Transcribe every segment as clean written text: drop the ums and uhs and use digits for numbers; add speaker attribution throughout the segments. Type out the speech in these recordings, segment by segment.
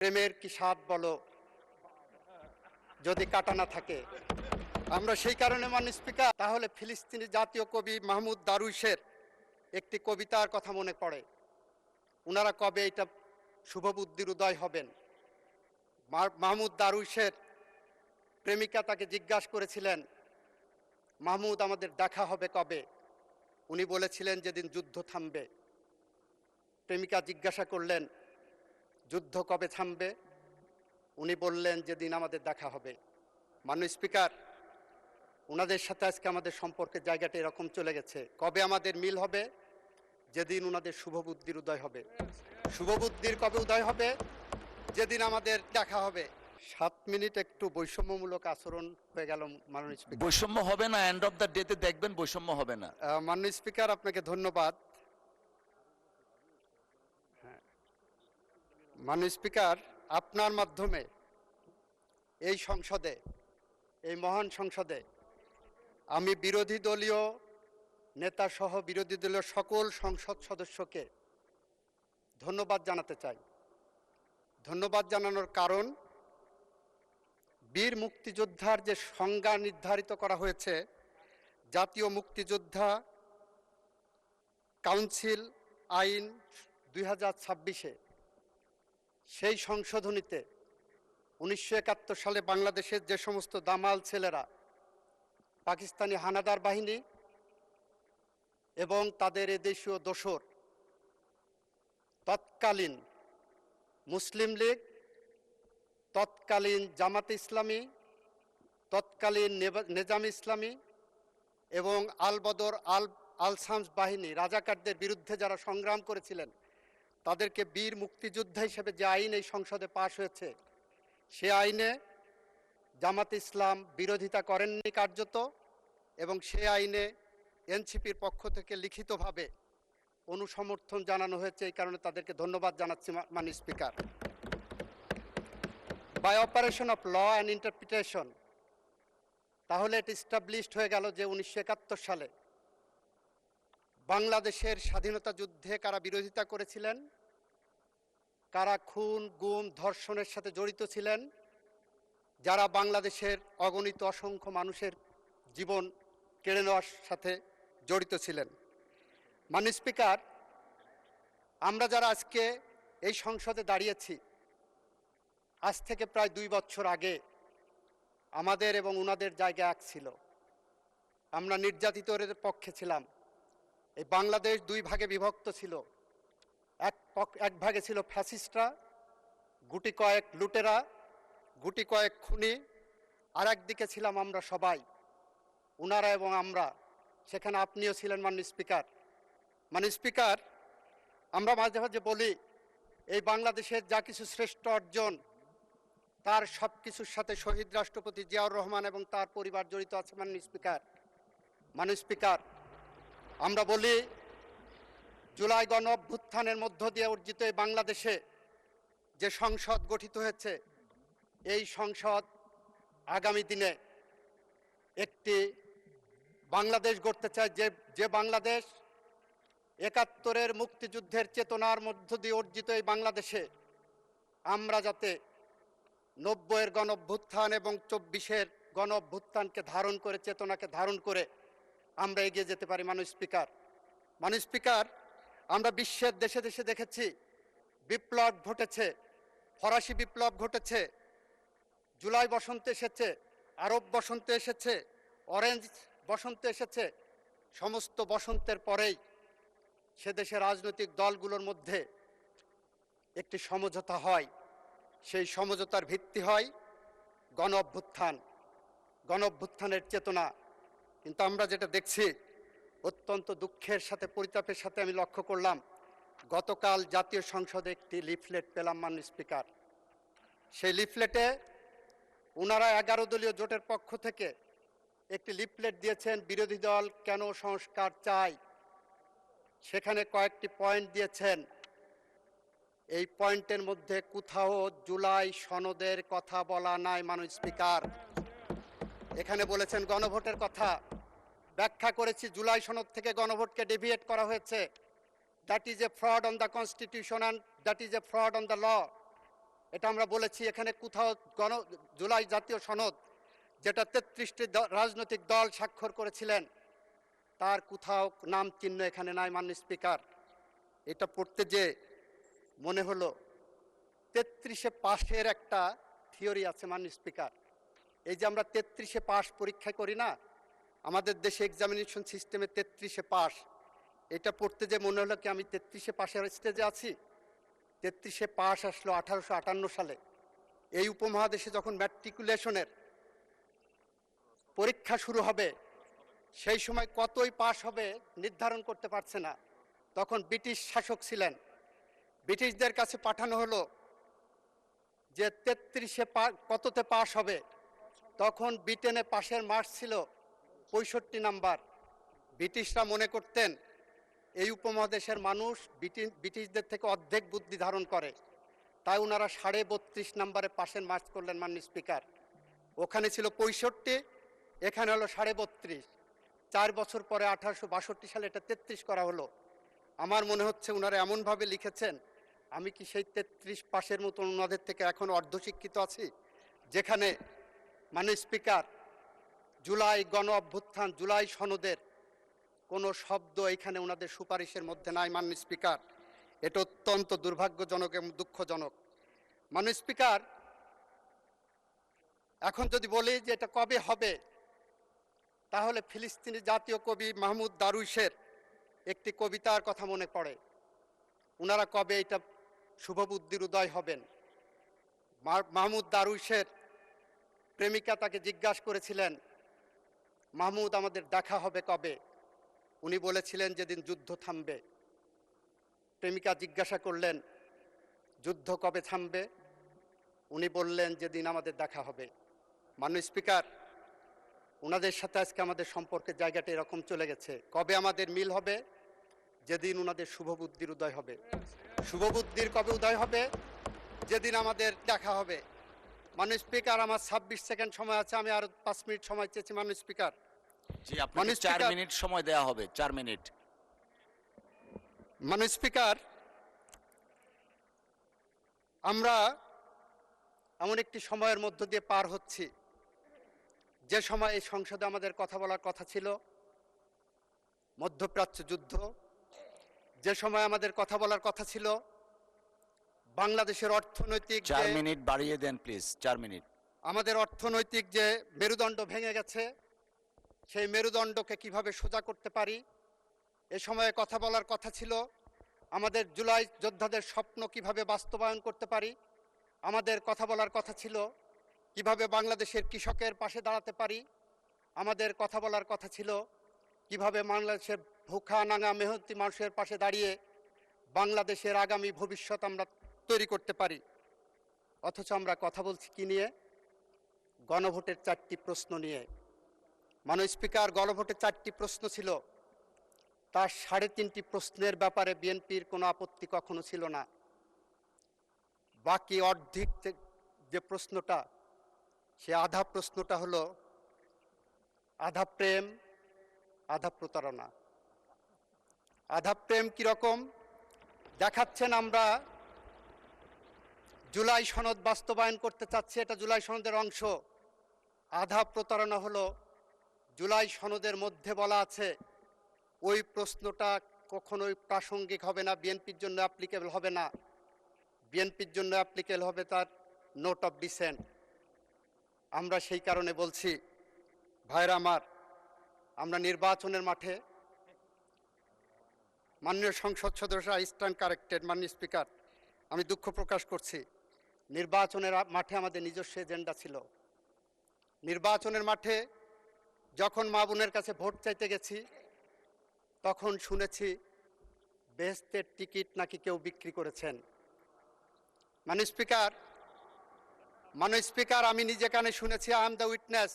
Speaker 1: প্রেমের কি স্বাদ বলো যদি কাটা না থাকে। আমরা সেই কারণে মাননীয় স্পিকার, তাহলে ফিলিস্তিনি জাতীয় কবি মাহমুদ দারুইশের একটি কবিতার কথা মনে পড়ে। ওনারা কবে এটা শুভবুদ্ধির উদয় হবেন? মাহমুদ দারুইশের প্রেমিকা তাকে জিজ্ঞাসা করেছিলেন, মাহমুদ আমাদের দেখা হবে কবে? উনি বলেছিলেন যেদিন যুদ্ধ থামবে। প্রেমিকা জিজ্ঞাসা করলেন, যুদ্ধ কবে থামবে? উনি বললেন যেদিন আমাদের দেখা হবে। মাননীয় স্পিকার, ওনাদের সাথে আজকে আমাদের সম্পর্কের জায়গাটা এরকম চলে গেছে। কবে আমাদের মিল হবে? যেদিন ওনাদের শুভবুদ্ধির উদয় হবে। শুভবুদ্ধির কবে উদয় হবে? যেদিন আমাদের দেখা হবে। 7 মিনিট একটু বৈষম্যমূলক আচরণ হয়ে গেল মাননীয় স্পিকার।
Speaker 2: বৈষম্য হবে না, এন্ড অফ দ্য ডেতে দেখবেন বৈষম্য হবে না।
Speaker 1: মাননীয় স্পিকার, আপনাকে ধন্যবাদ। মাননীয় স্পিকার, আপনার মাধ্যমে এই সংসদে, এই মহান সংসদে আমি বিরোধী দলীয় নেতা সহ বিরোধী দলীয় সকল সংসদ সদস্যকে ধন্যবাদ জানাতে চাই। ধন্যবাদ জানানোর কারণ, বীর মুক্তিযোদ্ধার যে সংজ্ঞা নির্ধারিত করা হয়েছে জাতীয় মুক্তিযোদ্ধা কাউন্সিল আইন 2026-এ, সেই সংশোধনীতে 1971 সালে বাংলাদেশের যে সমস্ত দামাল ছেলেরা পাকিস্তানি হানাদার বাহিনী এবং তাদের এদেশীয় দোসর, তৎকালীন মুসলিম লীগ, তৎকালীন জামাতে ইসলামী, তৎকালীন নেজাম ইসলামী এবং আল বদর আল শামস বাহিনী রাজাকারদের বিরুদ্ধে যারা সংগ্রাম করেছিলেন, তাদেরকে বীর মুক্তিযোদ্ধা হিসেবে যে আইন এই সংসদে পাশ হয়েছে, সে আইনে জামাত ইসলাম বিরোধিতা করেননি কার্যত, এবং সে আইনে এনসিপির পক্ষ থেকে লিখিতভাবে অনুসমর্থন জানানো হয়েছে। এই কারণে তাদেরকে ধন্যবাদ জানাচ্ছি মাননীয় speaker. By operation of law and interpretation, তাহলে এটা এস্টাবলিশড হয়ে গেল যে 1971 সালে বাংলাদেশের স্বাধীনতা যুদ্ধে কারা বিরোধিতা করেছিলেন, কারা খুন গুম ধর্ষণের সাথে জড়িত ছিলেন, যারা বাংলাদেশের অগণিত অসংখ্য মানুষের জীবন কেড়ে নেওয়ার সাথে জড়িত ছিলেন। মাননীয় স্পিকার, আমরা যারা আজকে এই সংসদে দাঁড়িয়েছি, আজ থেকে প্রায় 2 বছর আগে আমাদের এবং ওনাদের জায়গা এক ছিল। আমরা নির্যাতিতদের পক্ষে ছিলাম। এই বাংলাদেশ 2 ভাগে বিভক্ত ছিল। এক ভাগে ছিল ফ্যাসিস্টরা, গুটি কয়েক লুটেরা, গুটি কয়েক খুনি, আর একদিকে ছিলাম আমরা সবাই, ওনারা এবং আমরা। সেখানে আপনিও ছিলেন মাননীয় স্পিকার। মাননীয় স্পিকার, আমরা মাঝে মাঝে বলি এই বাংলাদেশের যা কিছু শ্রেষ্ঠ অর্জন, তার সব কিছুর সাথে শহীদ রাষ্ট্রপতি জিয়াউর রহমান এবং তার পরিবার জড়িত আছে মাননীয় স্পিকার। মাননীয় স্পিকার, আমরা বলি জুলাই গণ অভ্যুত্থানের মধ্য দিয়ে অর্জিত এই বাংলাদেশে যে সংসদ গঠিত হয়েছে, এই সংসদ আগামী দিনে একটি বাংলাদেশ গড়তে চায়, যে বাংলাদেশ 71-এর মুক্তিযুদ্ধের চেতনার মধ্য দিয়ে অর্জিত এই বাংলাদেশে আমরা যাতে 90-এর গণ অভ্যুত্থান এবং 24-এর গণ অভ্যুত্থানকে ধারণ করে, চেতনাকে ধারণ করে আমরা এগিয়ে যেতে পারি। মাননীয় স্পিকার, মাননীয় স্পিকার, আমরা বিশ্বের দেশে দেশে দেখেছি বিপ্লব ঘটেছে, ফরাসি বিপ্লব ঘটেছে, জুলাই বসন্ত এসেছে, আরব বসন্ত এসেছে, অরেঞ্জ বসন্ত এসেছে। সমস্ত বসন্তের পরেই সে দেশের রাজনৈতিক দলগুলোর মধ্যে একটি সমঝোতা হয়। সেই সমঝোতার ভিত্তি হয় গণ অভ্যুত্থান, গণ অভ্যুত্থানের চেতনা। কিন্তু আমরা যেটা দেখছি, অত্যন্ত দুঃখের সাথে, পরিতাপের সাথে আমি লক্ষ্য করলাম, গতকাল জাতীয় সংসদে একটি লিফলেট পেলাম মাননীয় স্পিকার। সেই লিফলেটে ওনারা 11 দলীয় জোটের পক্ষ থেকে একটি লিফলেট দিয়েছেন, বিরোধী দল কেন সংস্কার চায়। সেখানে কয়েকটি পয়েন্ট দিয়েছেন। এই পয়েন্টের মধ্যে কোথাও জুলাই সনদের কথা বলা নাই মাননীয় স্পিকার। এখানে বলেছেন গণভোটের কথা। ব্যাখ্যা করেছি, জুলাই সনদ থেকে গণভোটকে ডেভিয়েট করা হয়েছে। That is a fraud on the constitution and that is a fraud on the law. এটা আমরা বলেছি। এখানে কোথাও জুলাই জাতীয় সনদ যেটা 33টি রাজনৈতিক দল স্বাক্ষর করেছিলেন তার কোথাও নাম চিহ্ন এখানে নাই মাননীয় স্পিকার। এটা পড়তে যে মনে হলো 33-এ পাশের একটা থিওরি আছে মাননীয় স্পিকার। এই যে আমরা 33-এ পাস পরীক্ষা করি না, আমাদের দেশে এক্সামিনেশন সিস্টেমে 33-এ পাস, এটা পড়তে যে মনে হলো কি আমি 33-এ পাশের স্টেজে আছি। 33-এ পাস আসলো 1858 সালে। এই উপমহাদেশে যখন ম্যাট্রিকুলেশনের পরীক্ষা শুরু হবে সেই সময় কতই পাস হবে নির্ধারণ করতে পারছে না। তখন ব্রিটিশ শাসক ছিলেন, ব্রিটিশদের কাছে পাঠানো হলো যে 33-এ কততে পাস হবে। তখন ব্রিটেনে পাশের মার্কস ছিল 65 নাম্বার। ব্রিটিশরা মনে করতেন এই উপমহাদেশের মানুষ ব্রিটিশদের থেকে অর্ধেক বুদ্ধি ধারণ করে, তাই ওনারা 32.5 নাম্বারে পাশের মার্কস করলেন মাননীয় স্পিকার। ওখানে ছিল 65, এখানে হলো 32.5। 4 বছর পরে 1862 সালে এটা 33 করা হলো। আমার মনে হচ্ছে ওনারা এমনভাবে লিখেছেন আমি কি সেই 33 পাশের মতন ওনাদের থেকে এখন অর্ধশিক্ষিত আছি। যেখানে মাননীয় স্পিকার জুলাই গণ অভ্যুত্থান, জুলাই সনদের কোনো শব্দ এখানে ওনাদের সুপারিশের মধ্যে নাই মাননীয় স্পিকার। এটা অত্যন্ত দুর্ভাগ্যজনক এবং দুঃখজনক মাননীয় স্পিকার। এখন যদি বলি যে এটা কবে হবে, তাহলে ফিলিস্তিনি জাতীয় কবি মাহমুদ দারুইশের একটি কবিতার কথা মনে পড়ে। ওনারা কবে এটা শুভবুদ্ধির উদয় হবেন। মাহমুদ দারুইশের প্রেমিকা তাকে জিজ্ঞাসা করেছিলেন, মাহমুদ আমাদের দেখা হবে কবে? উনি বলেছিলেন যেদিন যুদ্ধ থামবে। প্রেমিকা জিজ্ঞাসা করলেন যুদ্ধ কবে থামবে? উনি বললেন যেদিন আমাদের দেখা হবে। মাননীয় স্পিকার, ওনাদের সাথে আজকে আমাদের সম্পর্কের জায়গাটা এরকম চলে গেছে। কবে আমাদের মিল হবে? যেদিন ওনাদের শুভবুদ্ধির উদয় হবে। শুভবুদ্ধির কবে উদয় হবে? যেদিন আমাদের দেখা হবে। মাননীয় স্পিকার, আমার 26 সেকেন্ড সময় আছে, আমি আরো 5 মিনিট সময় চেয়েছি মাননীয় স্পিকার।
Speaker 2: জি, আপনাকে 4 মিনিট সময় দেওয়া হবে। 4 মিনিট।
Speaker 1: মাননীয় স্পিকার, আমরা এমন একটি সময়ের মধ্য দিয়ে পার হচ্ছি যে সময় এই সংসদে আমাদের কথা বলার কথা ছিল মধ্যপ্রাচ্য যুদ্ধ, যে সময় আমাদের কথা বলার কথা ছিল বাংলাদেশের অর্থনৈতিক
Speaker 2: 4 মিনিট বাড়িয়ে দেন প্লিজ। 4 মিনিট।
Speaker 1: আমাদের অর্থনৈতিক যে মেরুদণ্ড ভেঙে গেছে সেই মেরুদণ্ডকে কিভাবে সোজা করতে পারি, এ সময়ে কথা বলার কথা ছিল আমাদের জুলাই যোদ্ধাদের স্বপ্ন কিভাবে বাস্তবায়ন করতে পারি। আমাদের কথা বলার কথা ছিল কিভাবে বাংলাদেশের কৃষকের পাশে দাঁড়াতে পারি। আমাদের কথা বলার কথা ছিল কিভাবে বাংলাদেশের ভুখা নাঙা মেহনতি মানুষের পাশে দাঁড়িয়ে বাংলাদেশের আগামী ভবিষ্যৎ আমরা তৈরি করতে পারি। অথচ আমরা কথা বলছি কি নিয়ে? গণভোটের 4টি প্রশ্ন নিয়ে। মাননীয় স্পিকার, গণভোটের 4টি প্রশ্ন ছিল, তার 3.5টি প্রশ্নের ব্যাপারে বিএনপির কোনো আপত্তি কখনো ছিল না। বাকি অর্ধেক যে প্রশ্নটা, সে আধা প্রশ্নটা হলো আধা প্রেম আধা প্রতারণা। আধা প্রেম কিরকম দেখাচ্ছেন? আমরা জুলাই সনদ বাস্তবায়ন করতে চাচ্ছি, এটা জুলাই সনদের অংশ। আধা প্রতারণা হলো জুলাই সনদের মধ্যে বলা আছে ওই প্রশ্নটা কখনোই প্রাসঙ্গিক হবে না, বিএনপির জন্য অ্যাপ্লিকেবল হবে না। বিএনপির জন্য অ্যাপ্লিকেবল হবে তার নোট অফ ডিসেন্ট। আমরা সেই কারণে বলছি ভাইরা আমার, আমরা নির্বাচনের মাঠে, মাননীয় সংসদ সদস্য আই স্ট্যান্ড কারেক্টেড। মাননীয় স্পিকার, আমি দুঃখ প্রকাশ করছি, নির্বাচনের মাঠে আমাদের নিজস্ব এজেন্ডা ছিল। নির্বাচনের মাঠে যখন মা বোনের কাছে ভোট চাইতে গেছি তখন শুনেছি বেহেশতের টিকিট নাকি কেউ বিক্রি করেছেন। মাননীয় স্পিকার, আমি নিজে কানে শুনেছি, আই এম দ্য উইটনেস।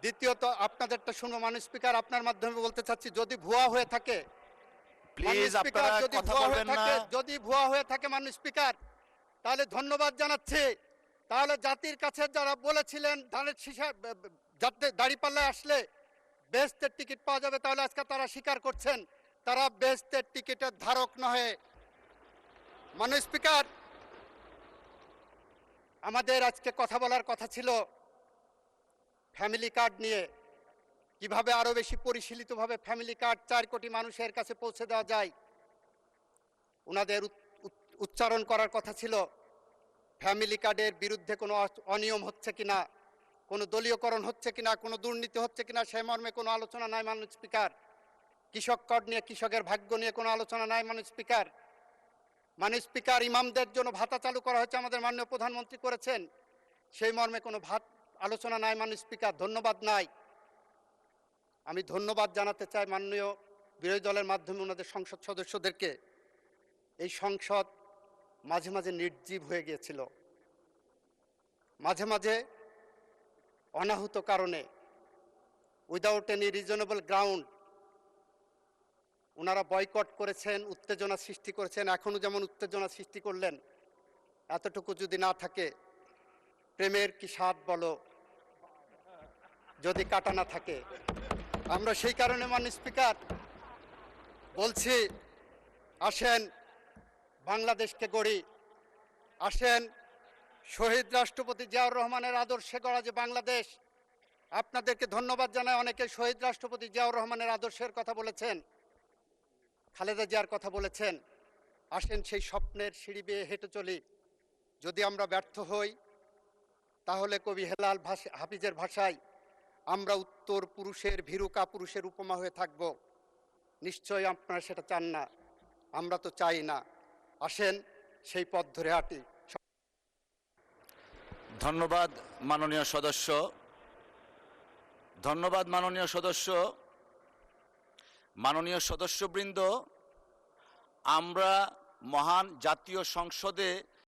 Speaker 1: দ্বিতীয়ত আপনাদেরটা শুনো মাননীয় স্পিকার, আপনার মাধ্যমে বলতে চাচ্ছি, যদি ভুয়া হয়ে থাকে,
Speaker 2: প্লিজ আপনারা কথা বলবেন না।
Speaker 1: যদি ভুয়া হয়ে থাকে মাননীয় স্পিকার, তাহলে ধন্যবাদ জানাচ্ছি। তাহলে জাতির কাছে যারা বলেছিলেন ধানের শীষা দাঁড়িপাল্লায় আসলে বেহেশতের টিকিট পাওয়া যাবে, তাহলে আজকে তারা স্বীকার করছেন তারা বেহেশতের টিকিটের ধারক নহে। মাননীয় স্পিকার, আমাদের আজকে কথা বলার কথা ছিল ফ্যামিলি কার্ড নিয়ে, কিভাবে আরো বেশি পরিশীলিতভাবে ফ্যামিলি কার্ড 4 কোটি মানুষের কাছে পৌঁছে দেওয়া যায়। ওনাদের উচ্চারণ করার কথা ছিল ফ্যামিলি কার্ডের বিরুদ্ধে কোনো অনিয়ম হচ্ছে কিনা, কোনো দলীয়করণ হচ্ছে কিনা, কোনো দুর্নীতি হচ্ছে কিনা, সে মর্মে কোনো আলোচনা নাই মাননীয় স্পিকার। কৃষক কার্ড নিয়ে, কৃষকের ভাগ্য নিয়ে কোনো আলোচনা নাই মাননীয় স্পিকার। মাননীয় স্পিকার, ইমামদের জন্য ভাতা চালু করা হয়েছে, আমাদের মাননীয় প্রধানমন্ত্রী করেছেন, সেই মর্মে কোনো আলোচনা নাই মাননীয় স্পিকার। ধন্যবাদ নাই। আমি ধন্যবাদ জানাতে চাই মাননীয় বিরোধী দলের মাধ্যমে ওনাদের সংসদ সদস্যদেরকে। এই সংসদ মাঝে মাঝে নির্জীব হয়ে গিয়েছিল, মাঝে মাঝে অনাহুত কারণে, উইদাউট এনি রিজনেবল গ্রাউন্ড ওনারা বয়কট করেছেন, উত্তেজনা সৃষ্টি করেছেন। এখনো যেমন উত্তেজনা সৃষ্টি করলেন। এতটুকু যদি না থাকে, প্রেমের কি স্বাদ বলো যদি কাটা না থাকে। আমরা সেই কারণে মাননীয় স্পিকার বলছি, আসেন বাংলাদেশকে গড়ি, আসেন শহীদ রাষ্ট্রপতি জিয়াউর রহমানের আদর্শে গড়া যে বাংলাদেশ। আপনাদেরকে ধন্যবাদ জানাই, অনেকে শহীদ রাষ্ট্রপতি জিয়াউর রহমানের আদর্শের কথা বলেছেন, খালেদা জিয়ার কথা বলেছেন। আসেন সেই স্বপ্নের সিঁড়ি বেয়ে হেঁটে চলি। যদি আমরা ব্যর্থ হই, তাহলে কবি হেলাল হাফিজের ভাষায় আমরা উত্তর পুরুষের ভীরুকা পুরুষের উপমা হয়ে থাকব। নিশ্চয়ই আপনারা সেটা চান না, আমরা তো চাই না। আসেন সেই পথ ধরে হাঁটি।
Speaker 2: ধন্যবাদ মাননীয় সদস্য, ধন্যবাদ মাননীয় সদস্য। মাননীয় সদস্যবৃন্দ, আমরা মহান জাতীয় সংসদে